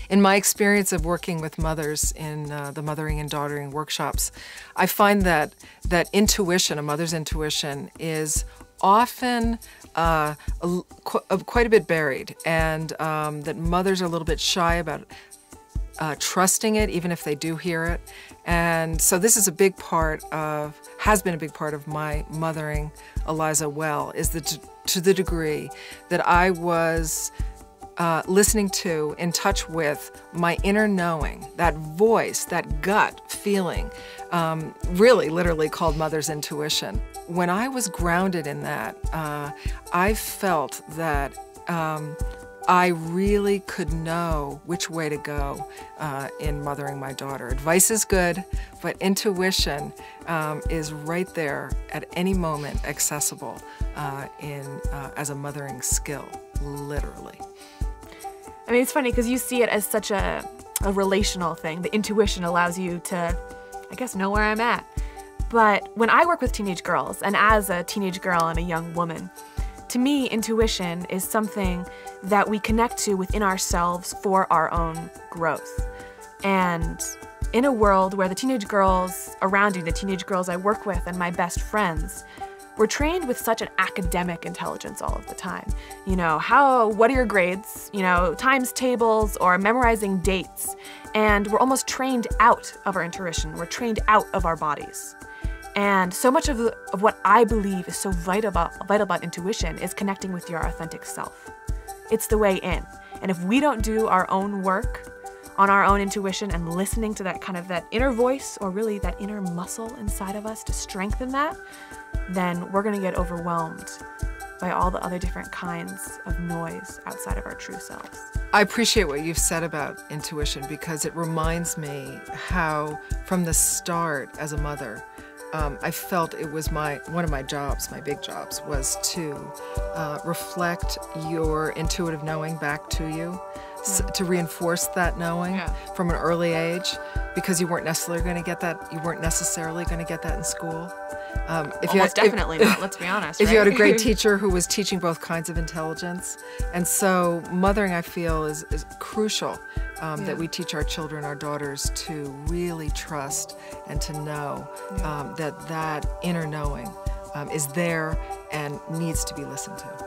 In my experience of working with mothers in the mothering and daughtering workshops, I find that intuition, a mother's intuition, is often quite a bit buried, and that mothers are a little bit shy about trusting it, even if they do hear it. And so this is a big part of, has been a big part of my mothering Eliza well, is to the degree that I was listening to, in touch with my inner knowing, that voice, that gut feeling, really literally called mother's intuition. When I was grounded in that, I felt that I really could know which way to go in mothering my daughter. Advice is good, but intuition is right there at any moment accessible as a mothering skill, literally. I mean, it's funny because you see it as such a relational thing. The intuition allows you to, I guess, know where I'm at. But when I work with teenage girls, and as a teenage girl and a young woman, to me, intuition is something that we connect to within ourselves for our own growth. And in a world where the teenage girls around you, the teenage girls I work with and my best friends, we're trained with such an academic intelligence all of the time. You know, what are your grades? You know, times tables or memorizing dates. And we're almost trained out of our intuition. We're trained out of our bodies. And so much of what I believe is so vital about intuition is connecting with your authentic self. It's the way in. And if we don't do our own work on our own intuition and listening to that kind of that inner voice, or really that inner muscle inside of us to strengthen that, then we're gonna get overwhelmed by all the other different kinds of noise outside of our true selves. I appreciate what you've said about intuition, because it reminds me how, from the start as a mother, I felt it was one of my jobs, my big jobs, was to reflect your intuitive knowing back to you, to reinforce that knowing from an early age, because you weren't necessarily going to get that in school. Definitely not, let's be honest. If you had a great teacher who was teaching both kinds of intelligence. And so mothering, I feel, is crucial, that we teach our children, our daughters, to really trust and to know that inner knowing is there and needs to be listened to.